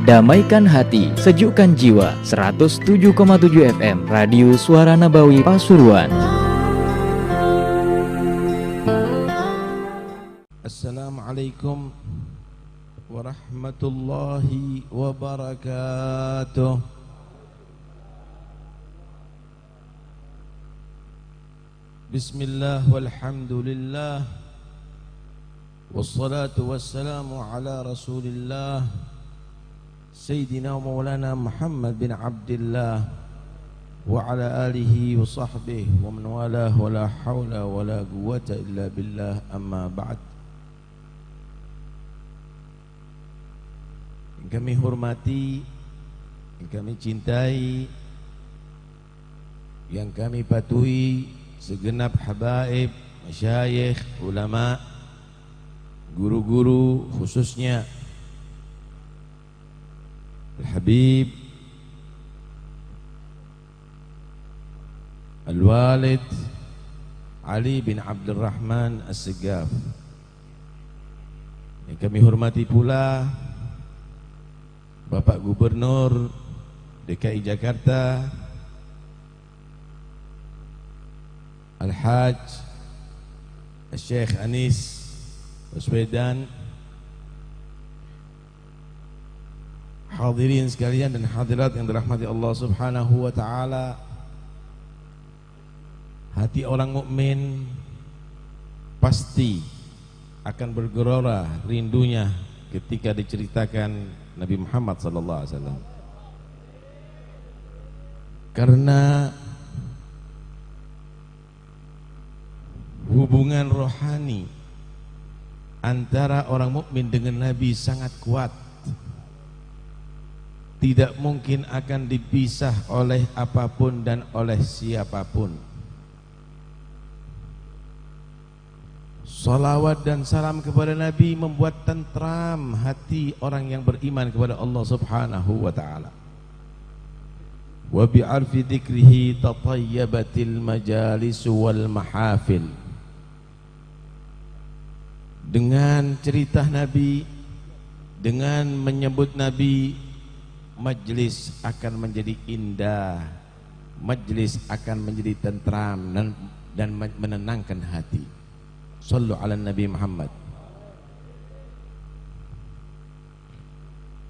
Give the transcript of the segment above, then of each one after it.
Damaikan hati, sejukkan jiwa. 107,7 FM Radio Suara Nabawi Pasuruan. Assalamualaikum warahmatullahi wabarakatuh. Bismillah walhamdulillah, wassalatu wassalamu ala rasulillah Sayyidina wa maulana Muhammad bin Abdillah wa ala alihi wa sahbihi wa man walah wa la hawla wa la quwwata illa billah, amma ba'd. Yang kami hormati, yang kami cintai, yang kami patuhi segenap habaib, masyayikh, ulama, guru-guru, khususnya Al-Habib Al-Walid Ali bin Abdul Rahman As-Segaf. Yang kami hormati pula Bapak Gubernur DKI Jakarta Al-Haj Syekh Anies Baswedan, hadirin sekalian dan hadirat yang dirahmati Allah Subhanahu wa taala. Hati orang mukmin pasti akan bergelora rindunya ketika diceritakan Nabi Muhammad sallallahu alaihi wasallam. Karena hubungan rohani antara orang mukmin dengan Nabi sangat kuat. Tidak mungkin akan dipisah oleh apapun dan oleh siapapun. Salawat dan salam kepada Nabi membuat tentram hati orang yang beriman kepada Allah Subhanahu wa taala. Wa bi'arfi dzikrihi tatayyabatil majalis wal mahafil. Dengan cerita Nabi, dengan menyebut Nabi, majlis akan menjadi indah, majlis akan menjadi tentram dan menenangkan hati. Sallu ala Nabi Muhammad.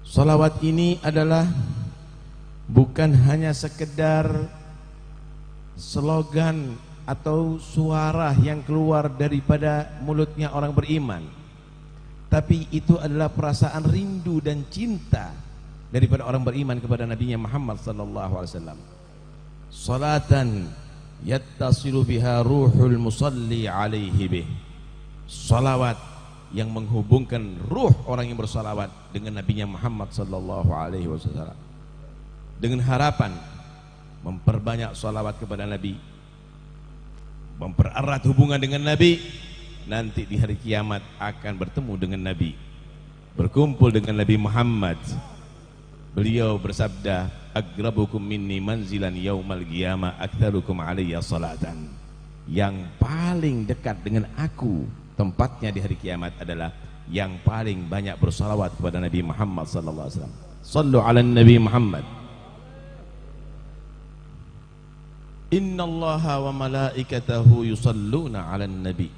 Salawat ini adalah bukan hanya sekedar slogan atau suara yang keluar daripada mulutnya orang beriman, tapi itu adalah perasaan rindu dan cinta daripada orang beriman kepada Nabi Muhammad sallallahu alaihi wasallam. Salatan yattasilu biha ruhul musalli alaihi bih. Salawat yang menghubungkan ruh orang yang bersalawat dengan Nabi Muhammad sallallahu alaihi wasallam. Dengan harapan memperbanyak salawat kepada Nabi, mempererat hubungan dengan Nabi, nanti di hari kiamat akan bertemu dengan Nabi, berkumpul dengan Nabi Muhammad. Beliau bersabda, "Aqrabukum minni manzilan yaumal qiyamah aktsarukum alayya salatan." Yang paling dekat dengan aku tempatnya di hari kiamat adalah yang paling banyak bersalawat kepada Nabi Muhammad sallallahu alaihi wasallam. Sallu ala Nabi Muhammad. Innallaha wa malaikatahu yusalluna 'alan nabi.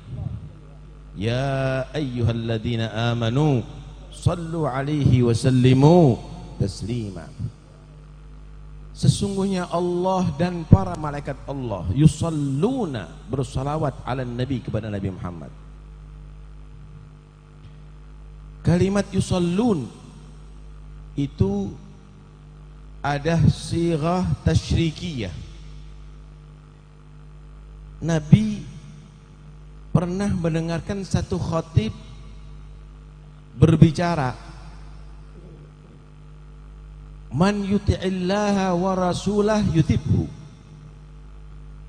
Ya ayyuhalladzina amanu sallu 'alaihi wa sallimu taslima. Sesungguhnya Allah dan para malaikat Allah yusalluna, bersalawat ala nabi, kepada Nabi Muhammad. Kalimat yusallun itu ada sirah tasyrikiyah. Nabi pernah mendengarkan satu khatib berbicara, man yuti'illaha wa rasulah yutibhu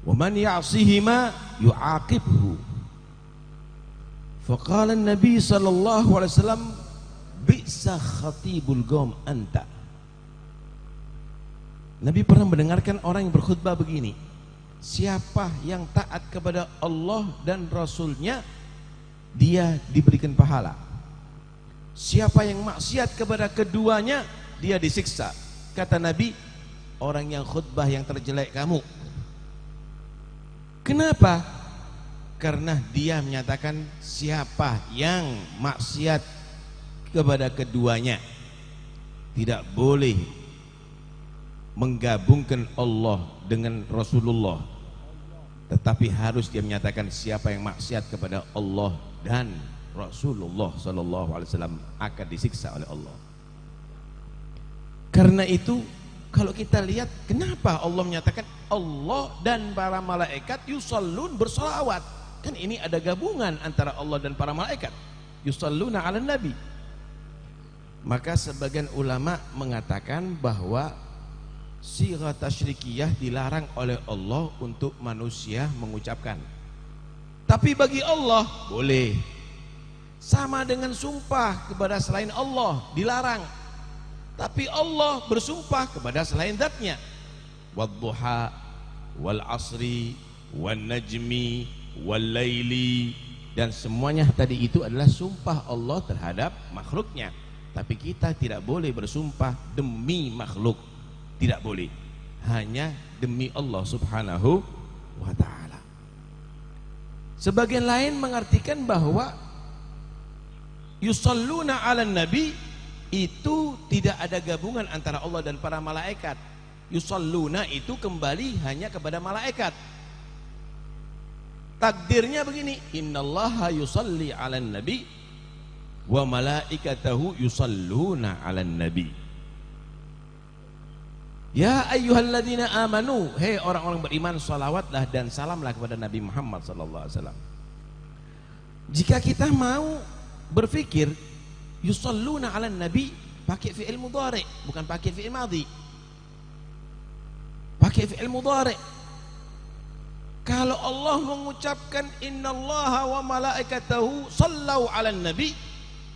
wa man ya'sihima yu'aqibhu. Faqala Nabi sallallahu alaihi wasallam, bi'sa khatibul qaum anta. Nabi pernah mendengarkan orang yang berkhutbah begini, siapa yang taat kepada Allah dan Rasulnya, dia diberikan pahala. Siapa yang maksiat kepada keduanya, dia disiksa. Kata Nabi, orang yang khutbah yang terjelek kamu. Kenapa? Karena dia menyatakan siapa yang maksiat kepada keduanya tidak boleh menggabungkan Allah dengan Rasulullah, tetapi harus dia menyatakan siapa yang maksiat kepada Allah dan Rasulullah sallallahu alaihi wasallam akan disiksa oleh Allah. Karena itu kalau kita lihat kenapa Allah menyatakan Allah dan para malaikat yusallun, bersolawat, kan ini ada gabungan antara Allah dan para malaikat, yusalluna ala nabi. Maka sebagian ulama mengatakan bahwa sighah tasyrikiyah dilarang oleh Allah untuk manusia mengucapkan, tapi bagi Allah boleh. Sama dengan sumpah kepada selain Allah dilarang, tapi Allah bersumpah kepada selain zatnya. Wadduha wal asri wan najmi wal laili, dan semuanya tadi itu adalah sumpah Allah terhadap makhluknya. Tapi kita tidak boleh bersumpah demi makhluk, tidak boleh, hanya demi Allah subhanahu wa ta'ala. Sebagian lain mengartikan bahwa yusalluna ala nabi itu tidak ada gabungan antara Allah dan para malaikat. Yusalluna itu kembali hanya kepada malaikat. Takdirnya begini, innallaha yusalli ala nabi wa malaikatahu yusalluna ala nabi. Ya ayyuhalladzina amanu, hei orang-orang beriman, salawatlah dan salamlah kepada Nabi Muhammad sallallahu alaihi wasallam. Jika kita mau berpikir yusalluna ala nabi pakai fi'il mudhari, bukan pakai fi'il madhi, pakai fi'il mudhari. Kalau Allah mengucapkan innallaha wa malaikatahu sallau ala nabi,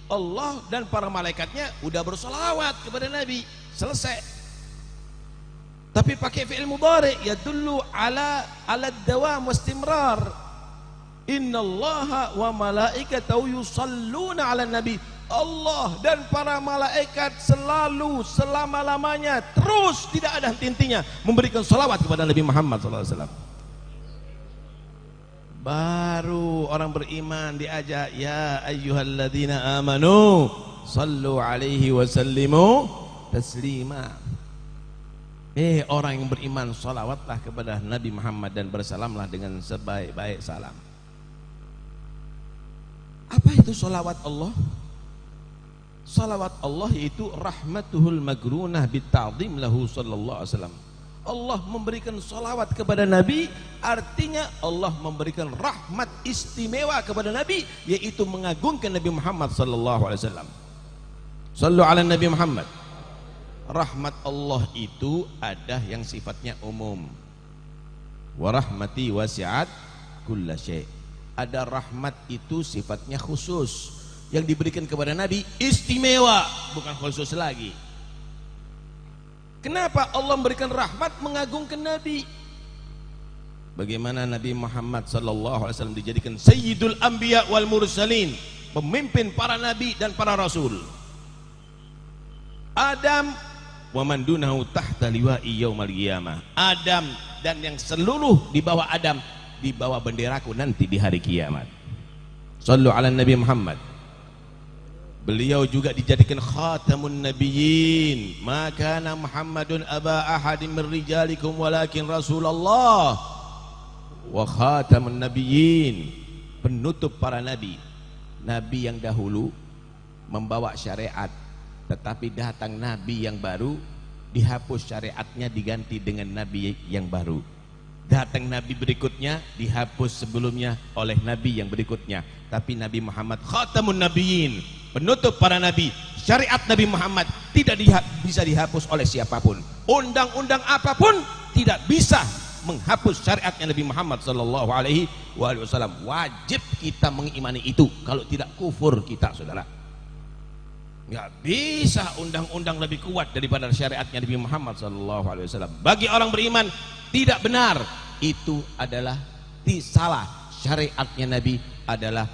Allah dan para malaikatnya udah bersolawat kepada Nabi, selesai. Tapi pakai fi'il mudhari yadullu ala dawam wastimrar. Innallaha wa malaikatahu yusalluna ala nabi, Allah dan para malaikat selalu selama-lamanya terus tidak ada henti-hentinya memberikan salawat kepada Nabi Muhammad SAW. Baru orang beriman diajak, ya ayyuhalladzina amanu sallu alaihi wasallimu taslima. Orang yang beriman, salawatlah kepada Nabi Muhammad dan bersalamlah dengan sebaik-baik salam. Apa itu salawat Allah? Salawat Allah yaitu rahmatuhul magrunah bitta'zim lahu sallallahu alaihi wasallam. Allah memberikan salawat kepada Nabi, artinya Allah memberikan rahmat istimewa kepada Nabi, yaitu mengagungkan Nabi Muhammad sallallahu alaihi wasallam. Sallu ala Nabi Muhammad. Rahmat Allah itu ada yang sifatnya umum. Wa rahmati wasi'at kulla syai'. Ada rahmat itu sifatnya khusus, yang diberikan kepada Nabi istimewa, bukan khusus lagi. Kenapa Allah memberikan rahmat mengagungkan Nabi? Bagaimana Nabi Muhammad sallallahu alaihi wasallam dijadikan sayyidul anbiya wal mursalin, pemimpin para nabi dan para rasul. Adam wa man dunahu tahta liwa'i yaumal qiyamah. Adam dan yang seluruh di bawah Adam di bawah benderaku nanti di hari kiamat. Sallu ala Nabi Muhammad. Beliau juga dijadikan khatamun nabiyyin. Ma kana Muhammadun aba ahadin min rijalikum walakin Rasulullah wa khatamun nabiyyin. Penutup para nabi. Nabi yang dahulu membawa syariat, tetapi datang nabi yang baru, dihapus syariatnya, diganti dengan nabi yang baru. Datang nabi berikutnya, dihapus sebelumnya oleh nabi yang berikutnya. Tapi Nabi Muhammad khatamun nabiyyin, penutup para nabi. Syariat Nabi Muhammad tidak bisa dihapus oleh siapapun. Undang-undang apapun tidak bisa menghapus syariatnya Nabi Muhammad sallallahu alaihi wasallam. Wajib kita mengimani itu, kalau tidak kufur kita, saudara. Nggak bisa undang-undang lebih kuat daripada syariatnya Nabi Muhammad sallallahu alaihi wasallam. Bagi orang beriman tidak benar, itu adalah salah. Syariatnya Nabi adalah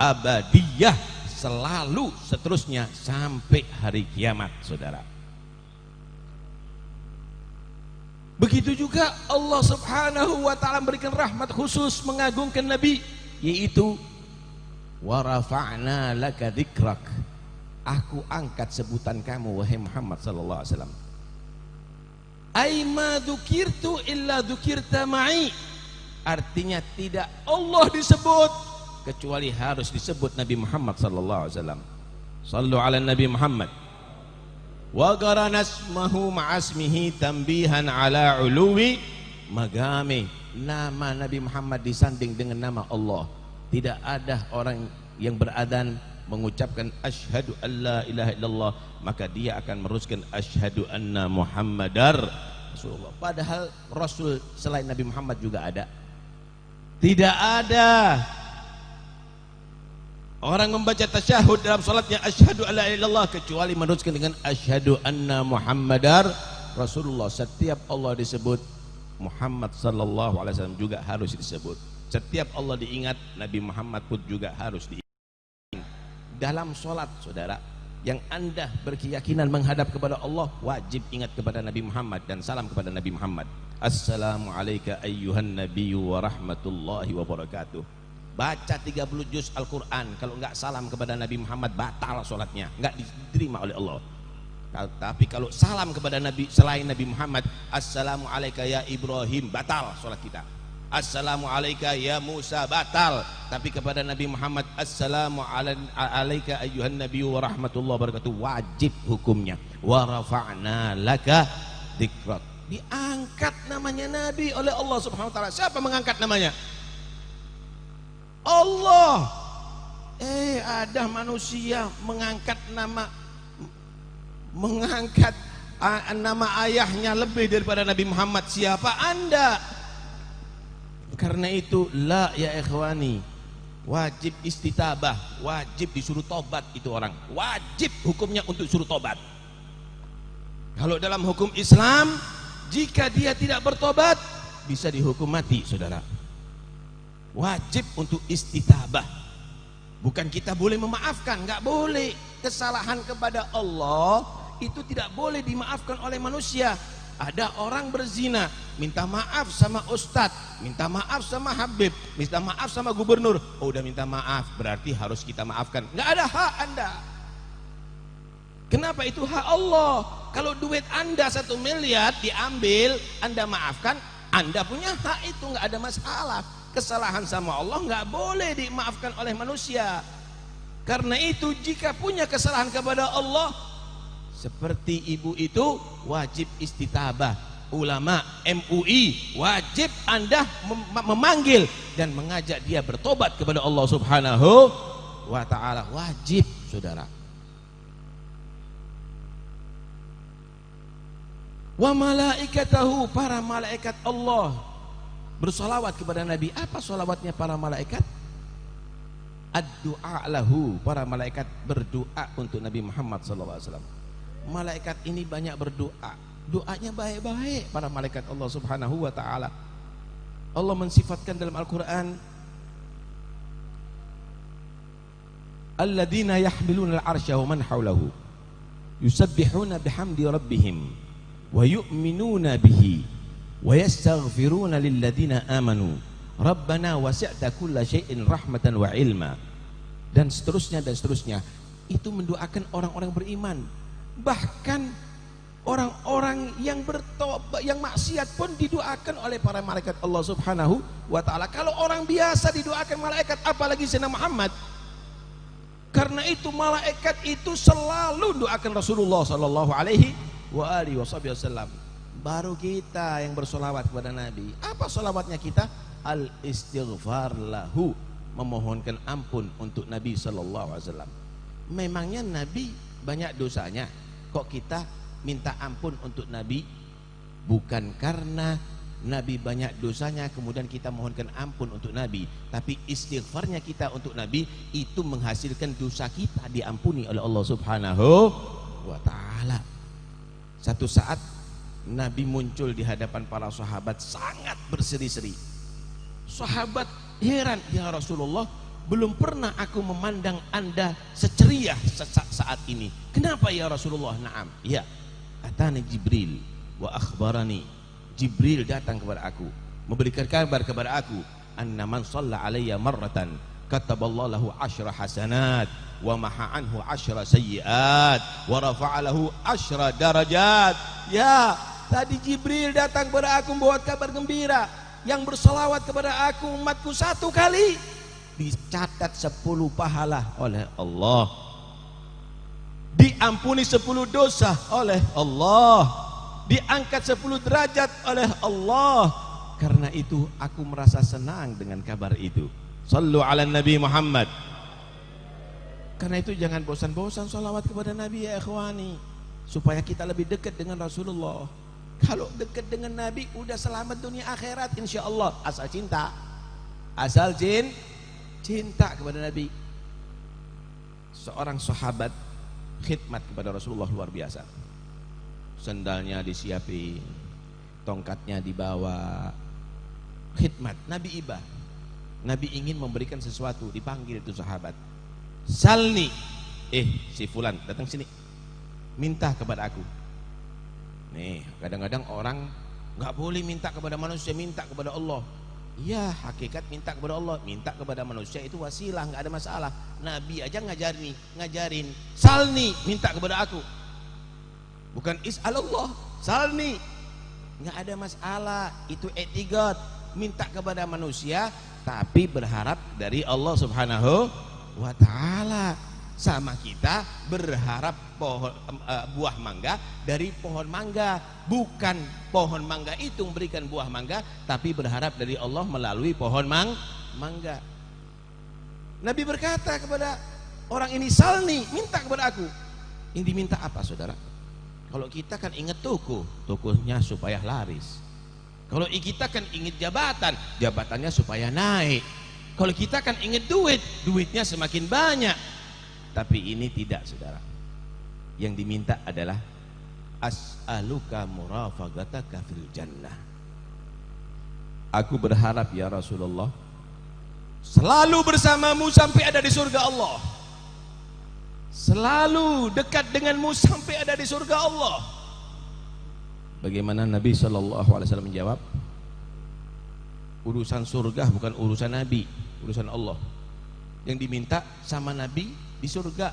abadiyah, selalu seterusnya sampai hari kiamat, saudara. Begitu juga Allah Subhanahu wa taala memberikan rahmat khusus mengagungkan Nabi, yaitu wa rafa'na laka dzikrak. Aku angkat sebutan kamu wahai Muhammad sallallahu alaihi wasallam. Ai ma dzukirtu illa dzukirta ma'i. Artinya tidak Allah disebut kecuali harus disebut Nabi Muhammad sallallahu alaihi wasallam. Sallu ala Nabi Muhammad. Wa qarana ismahu ma'asmihi tambihan ala uluwi magami. Nama Nabi Muhammad disanding dengan nama Allah. Tidak ada orang yang beradan mengucapkan asyhadu alla ilaha illallah maka dia akan meneruskan asyhadu anna Muhammadar Rasulullah. Padahal Rasul selain Nabi Muhammad juga ada. Tidak ada orang membaca tasyahud dalam salatnya asyhadu alla ilaha illallah kecuali meneruskan dengan asyhadu anna Muhammadar Rasulullah. Setiap Allah disebut, Muhammad sallallahu alaihi wasallam juga harus disebut. Setiap Allah diingat, Nabi Muhammad pun juga harus diingat. Dalam salat saudara, yang Anda berkeyakinan menghadap kepada Allah, wajib ingat kepada Nabi Muhammad dan salam kepada Nabi Muhammad. Assalamu alayka ayyuhan nabiyyu wa rahmatullahi wa barakatuh. Baca 30 juz Al-Quran, kalau enggak salam kepada Nabi Muhammad batal sholatnya, enggak diterima oleh Allah. Tapi kalau salam kepada Nabi selain Nabi Muhammad, assalamu alayka ya Ibrahim, batal sholat kita. Assalamu alayka ya Musa, batal. Tapi kepada Nabi Muhammad, assalamu alayka ayyuhan nabiyyu wa rahmatullahi wa barakatuh, wajib hukumnya. Wa rafa'na laka dzikrak. Diangkat namanya Nabi oleh Allah Subhanahu wa taala. Siapa mengangkat namanya? Allah. Ada manusia mengangkat nama ayahnya lebih daripada Nabi Muhammad. Siapa Anda? Karena itu la ya ikhwani, wajib istitabah, wajib disuruh tobat. Itu orang wajib hukumnya untuk suruh tobat. Kalau dalam hukum Islam, jika dia tidak bertobat bisa dihukum mati saudara. Wajib untuk istitabah. Bukan kita boleh memaafkan, nggak boleh. Kesalahan kepada Allah itu tidak boleh dimaafkan oleh manusia. Ada orang berzina, minta maaf sama ustadz, minta maaf sama habib, minta maaf sama gubernur. Oh, udah minta maaf, berarti harus kita maafkan. Nggak ada hak Anda. Kenapa? Itu hak Allah. Kalau duit Anda 1 miliar diambil, Anda maafkan, Anda punya hak itu, nggak ada masalah. Kesalahan sama Allah nggak boleh dimaafkan oleh manusia. Karena itu jika punya kesalahan kepada Allah, seperti ibu itu wajib istitabah. Ulama MUI wajib Anda memanggil dan mengajak dia bertobat kepada Allah Subhanahu wa taala. Wajib saudara. Wa malaikatahu, para malaikat Allah bersolawat kepada Nabi. Apa solawatnya para malaikat? Ad-du'a lahu, para malaikat berdoa untuk Nabi Muhammad SAW. Malaikat ini banyak berdoa, doanya baik-baik para malaikat Allah Subhanahu wa ta'ala. Allah mensifatkan dalam Al-Quran, alladzina yahmiluna al-arsya wa man hawlahu yusabbihuna bihamdi rabbihim wa yu'minuna bihi wa yastaghfiruna lilladzina amanu rabbana wasi'ta kulla syai'in rahmatan wa ilma, dan seterusnya dan seterusnya. Itu mendoakan orang-orang beriman. Bahkan orang-orang yang bertobat, yang maksiat pun didoakan oleh para malaikat Allah Subhanahu wa taala. Kalau orang biasa didoakan malaikat, apalagi Sayyidina Muhammad. Karena itu malaikat itu selalu doakan Rasulullah sallallahu alaihi wa alihi wasallam. Baru kita yang bersolawat kepada Nabi. Apa solawatnya kita? Al-istighfar lahu, memohonkan ampun untuk Nabi sallallahu alaihi wasallam. Memangnya Nabi banyak dosanya, kok kita minta ampun untuk Nabi? Bukan karena Nabi banyak dosanya kemudian kita mohonkan ampun untuk Nabi, tapi istighfarnya kita untuk Nabi itu menghasilkan dosa kita diampuni oleh Allah Subhanahu wa taala. Satu saat Nabi muncul di hadapan para sahabat sangat berseri-seri. Sahabat heran, ya Rasulullah, belum pernah aku memandang Anda seceriah saat ini. Kenapa ya Rasulullah? Naam, ya, atani Jibril wa akhbarani Jibril datang kepada aku, memberikan kabar kepada aku, anna man shalla alayya marratan kataballahu lahu 10 hasanat wa maha anhu 10 sayyiat wa rafa'a lahu 10 darajat. Ya, tadi Jibril datang kepada aku membawa kabar gembira, yang berselawat kepada aku umatku 1 kali dicatat 10 pahala oleh Allah, diampuni 10 dosa oleh Allah, diangkat 10 derajat oleh Allah. Karena itu aku merasa senang dengan kabar itu. Sallu ala Nabi Muhammad. Karena itu jangan bosan-bosan salawat kepada Nabi ya ikhwani, supaya kita lebih dekat dengan Rasulullah. Kalau dekat dengan Nabi udah selamat dunia akhirat insyaallah, asal cinta. Asal cinta kepada Nabi. Seorang sahabat khidmat kepada Rasulullah luar biasa. Sendalnya disiapin, tongkatnya dibawa, khidmat. Nabi ibah, Nabi ingin memberikan sesuatu, dipanggil itu sahabat, salni, si fulan datang sini, minta kepada aku. Nih, kadang-kadang orang nggak boleh minta kepada manusia, minta kepada Allah. Ya, hakikat minta kepada Allah, minta kepada manusia itu wasilah, nggak ada masalah. Nabi aja ngajarin, salni, minta kepada aku. Bukan is'alallah, salni, nggak ada masalah. Itu etikat, minta kepada manusia tapi berharap dari Allah Subhanahu wa ta'ala. Sama kita berharap buah mangga dari pohon mangga, bukan pohon mangga itu memberikan buah mangga, tapi berharap dari Allah melalui pohon mangga. Nabi berkata kepada orang ini, salni, minta kepada aku. Ini diminta apa saudara? Kalau kita kan ingat tokonya supaya laris. Kalau kita kan ingat jabatannya supaya naik. Kalau kita kan ingat duitnya semakin banyak. Tapi ini tidak saudara. Yang diminta adalah as'aluka murafagataka fil jannah. Aku berharap ya Rasulullah selalu bersamamu sampai ada di surga Allah. Selalu dekat denganmu sampai ada di surga Allah. Bagaimana Nabi SAW menjawab? Urusan surga bukan urusan Nabi, urusan Allah. Yang diminta sama Nabi di surga,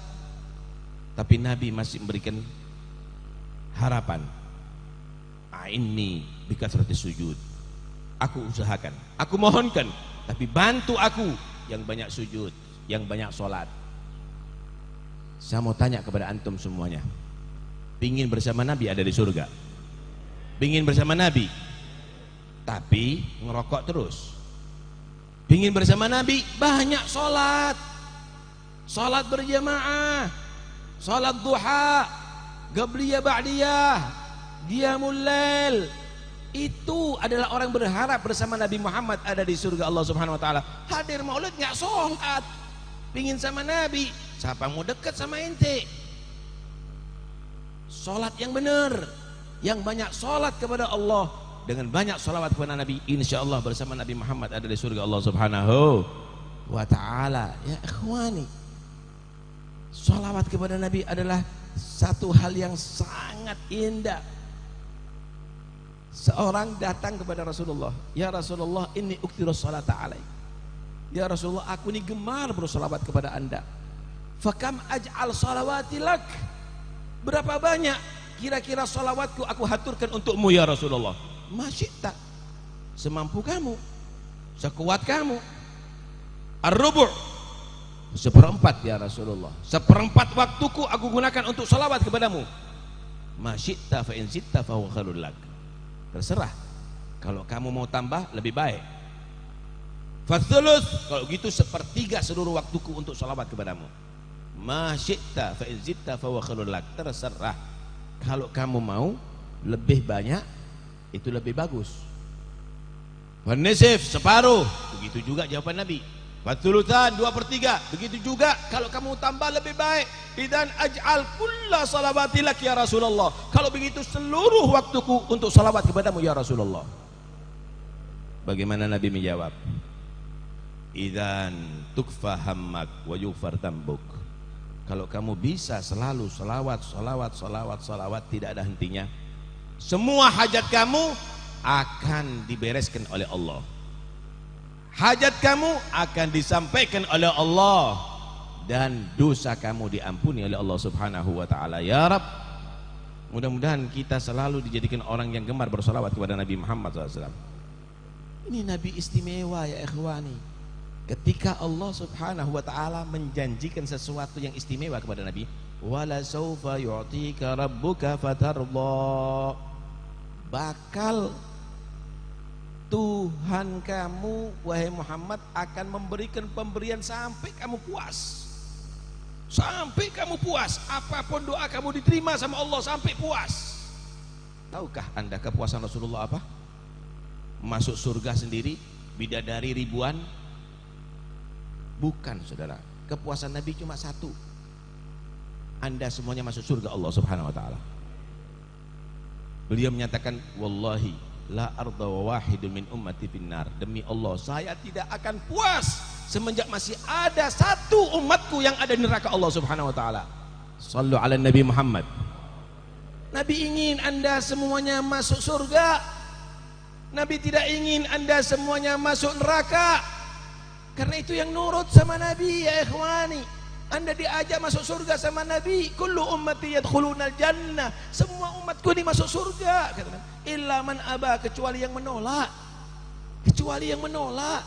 tapi Nabi masih memberikan harapan. Ini bikasrati sujud. Aku usahakan, aku mohonkan, tapi bantu aku yang banyak sujud, yang banyak sholat. Saya mau tanya kepada antum semuanya, pingin bersama Nabi ada di surga? Pingin bersama Nabi tapi ngerokok terus? Pingin bersama Nabi banyak sholat, sholat berjamaah, sholat duha, qabliyah ba'diyah, qiyamul lail. Itu adalah orang berharap bersama Nabi Muhammad ada di surga Allah Subhanahu wa taala. Hadir maulid nggak sholat, pingin sama Nabi. Siapa mau dekat sama ente? Sholat yang benar, yang banyak sholat kepada Allah, dengan banyak sholawat kepada Nabi, insya Allah bersama Nabi Muhammad ada di surga Allah Subhanahu wa ta'ala. Ya ikhwani, sholawat kepada Nabi adalah satu hal yang sangat indah. Seorang datang kepada Rasulullah, ya Rasulullah, ini uktiru sholata alaik. Ya Rasulullah, aku ini gemar bersolawat kepada anda. Fakam aj'al sholawati lak. Berapa banyak kira-kira sholawatku aku haturkan untukmu ya Rasulullah? Masyita, semampu kamu, sekuat kamu. Ar-rubu', 1/4 ya Rasulullah. 1/4 waktuku aku gunakan untuk sholawat kepadamu. Masyita fa in zitta fa huwa khairul lak. Terserah, kalau kamu mau tambah lebih baik. Fathuluth, kalau gitu 1/3 seluruh waktuku untuk sholawat kepadamu. Masyita fa in zitta fa huwa khairul lak. Terserah, kalau kamu mau lebih banyak itu lebih bagus. Wanisif, separuh, begitu juga jawaban Nabi. Fathuluthan, 2/3, begitu juga kalau kamu tambah lebih baik. Idan aj'al kulla salawati lak ya Rasulullah. Kalau begitu seluruh waktuku untuk salawat kepadamu ya Rasulullah. Bagaimana Nabi menjawab? Idan tukfa hammak wa yughfar dhanbuk. Kalau kamu bisa selalu salawat, tidak ada hentinya, semua hajat kamu akan dibereskan oleh Allah. Hajat kamu akan disampaikan oleh Allah, dan dosa kamu diampuni oleh Allah Subhanahu wa taala. Ya Rabb, mudah-mudahan kita selalu dijadikan orang yang gemar bersolawat kepada Nabi Muhammad SAW. Ini Nabi istimewa ya ikhwani. Ketika Allah Subhanahu wa taala menjanjikan sesuatu yang istimewa kepada Nabi, wala saufa yu'tika rabbuka fatardha, bakal Tuhan kamu wahai Muhammad akan memberikan pemberian sampai kamu puas. Sampai kamu puas, apapun doa kamu diterima sama Allah sampai puas. Tahukah Anda kepuasan Rasulullah apa? Masuk surga sendiri, bidadari ribuan? Bukan, saudara. Kepuasan Nabi cuma satu. Anda semuanya masuk surga Allah Subhanahu wa taala. Beliau menyatakan, wallahi la arda wa wahidun min ummati finnar, demi Allah saya tidak akan puas semenjak masih ada satu umatku yang ada di neraka Allah Subhanahu wa taala. Sallu ala Nabi Muhammad. Nabi ingin Anda semuanya masuk surga. Nabi tidak ingin Anda semuanya masuk neraka. Karena itu yang nurut sama Nabi ya ikhwani. Anda diajak masuk surga sama Nabi. Kullu ummati yadkhulunal jannah, semua umatku ini masuk surga, kata Nabi. Illa man aba, kecuali yang menolak. Kecuali yang menolak.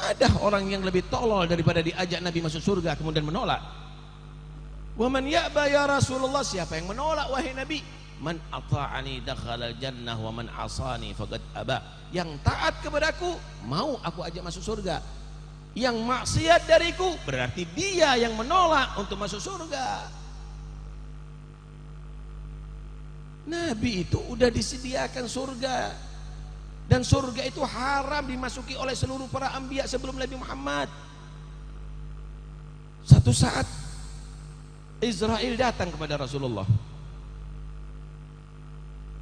Ada orang yang lebih tolol daripada diajak Nabi masuk surga kemudian menolak. Wa man ya'ba ya Rasulullah, siapa yang menolak wahai Nabi? Man ata'ani dakhalal jannah wa man asani faqad aba. Yang taat kepadaku mau aku ajak masuk surga. Yang maksiat dariku berarti dia yang menolak untuk masuk surga. Nabi itu udah disediakan surga, dan surga itu haram dimasuki oleh seluruh para anbiya sebelum Nabi Muhammad. Satu saat Israel datang kepada Rasulullah.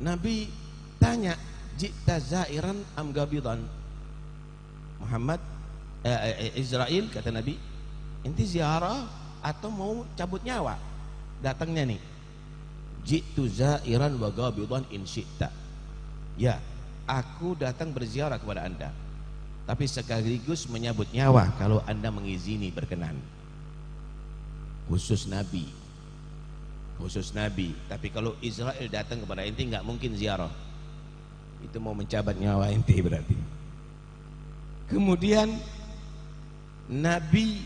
Nabi tanya, "Ji'ta zairan am gabidan?" Muhammad Israel kata Nabi, "Inti ziarah atau mau cabut nyawa?" Datangnya nih, "Ji'tu zairan wa gabidan in syi'ta." Ya, aku datang berziarah kepada Anda, tapi sekaligus menyabut nyawa kalau Anda mengizini berkenan. Khusus Nabi. Khusus Nabi. Tapi kalau Israel datang kepada ente nggak mungkin ziarah. Itu mau mencabat nyawa ente berarti. Kemudian Nabi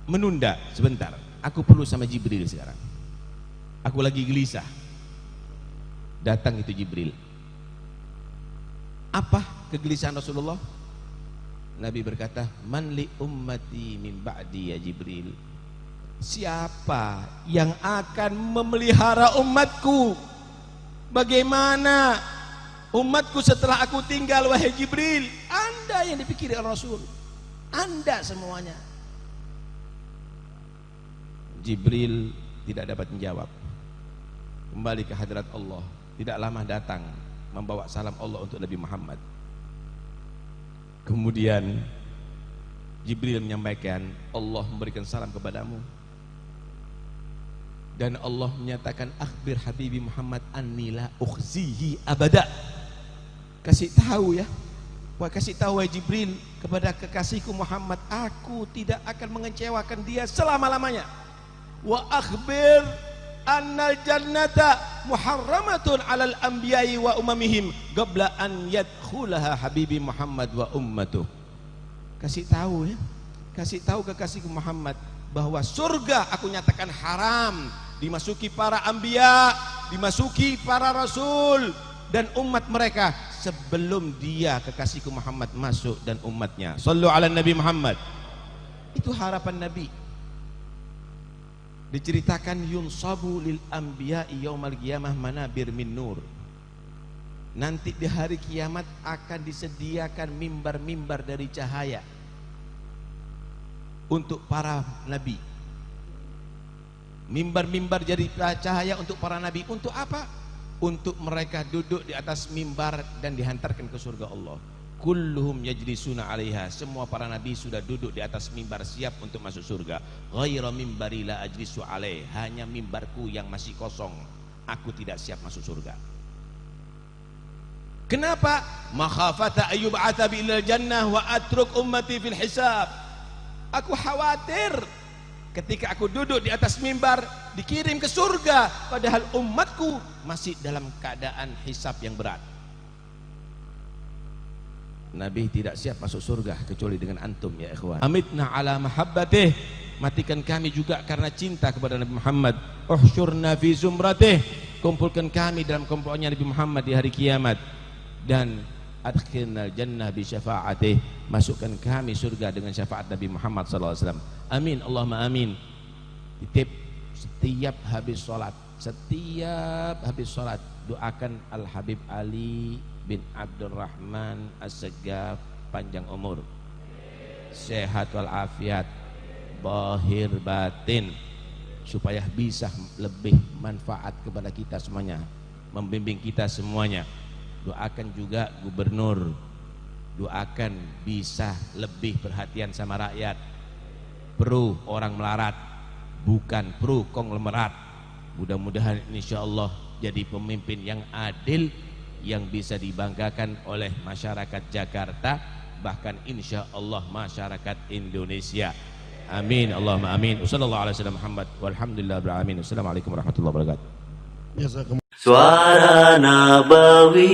menunda sebentar. Aku perlu sama Jibril sekarang. Aku lagi gelisah. Datang itu Jibril. Apa kegelisahan Rasulullah? Nabi berkata, "Man li ummati min ba'di ya Jibril." Siapa yang akan memelihara umatku? Bagaimana umatku setelah aku tinggal wahai Jibril? Anda yang dipikiri oleh Rasul. Anda semuanya. Jibril tidak dapat menjawab. Kembali ke hadirat Allah. Tidak lama datang membawa salam Allah untuk Nabi Muhammad. Kemudian Jibril menyampaikan, Allah memberikan salam kepadamu. Dan Allah menyatakan, akhbir Habibi Muhammad anni la ukhzihi abada. Kasih tahu ya, kasih tahu ya Jibril kepada kekasihku Muhammad, aku tidak akan mengecewakan dia selama-lamanya. Wa akhbir annal jannata muharramatun alal anbiya'i wa umamihim qabla an yadkhulaha Habibi Muhammad wa ummatuh. Kasih tahu ya, kasih tahu kekasihku Muhammad bahwa surga aku nyatakan haram dimasuki para anbiya, dimasuki para rasul dan umat mereka sebelum dia kekasihku Muhammad masuk dan umatnya. Sallu ala Nabi Muhammad. Itu harapan Nabi. Diceritakan yunsabu lil anbiya'i yaumal qiyamah manabir min nur. Nanti di hari kiamat akan disediakan mimbar-mimbar dari cahaya untuk para nabi. Mimbar-mimbar jadi cahaya untuk para nabi. Untuk apa? Untuk mereka duduk di atas mimbar dan dihantarkan ke surga Allah. kulluhum yajlisuna 'alaiha, semua para nabi sudah duduk di atas mimbar siap untuk masuk surga. Ghaira mimbari la ajlisu 'alaih, hanya mimbarku yang masih kosong, aku tidak siap masuk surga. Kenapa? Makhafata ayyub'atsa bil jannah wa atruk ummati fil hisab. Aku khawatir ketika aku duduk di atas mimbar dikirim ke surga, padahal umatku masih dalam keadaan hisab yang berat. Nabi tidak siap masuk surga kecuali dengan antum ya ikhwan. Amitna ala mahabbatih, matikan kami juga karena cinta kepada Nabi Muhammad. Uhsyurna fi zumratih, kumpulkan kami dalam kumpulannya Nabi Muhammad di hari kiamat. Dan adkhilnal jannah bi syafaatih, masukkan kami surga dengan syafaat Nabi Muhammad sallallahu alaihi wasallam. Amin Allahumma amin. Titip setiap habis salat doakan Al Habib Ali bin Abdurrahman As-Saggaf, panjang umur, sehat walafiat, bahir batin, supaya bisa lebih manfaat kepada kita semuanya, membimbing kita semuanya. Doakan juga gubernur, doakan bisa lebih perhatian sama rakyat, pro orang melarat, bukan pro konglomerat. Mudah-mudahan insyaallah jadi pemimpin yang adil, yang bisa dibanggakan oleh masyarakat Jakarta, bahkan insyaallah masyarakat Indonesia. Amin Allahumma amin. Wassallallahu alaihi wasallam Muhammad walhamdulillahirabbil alamin. Wassalamualaikum warahmatullahi wabarakatuh. Suara Nabawi.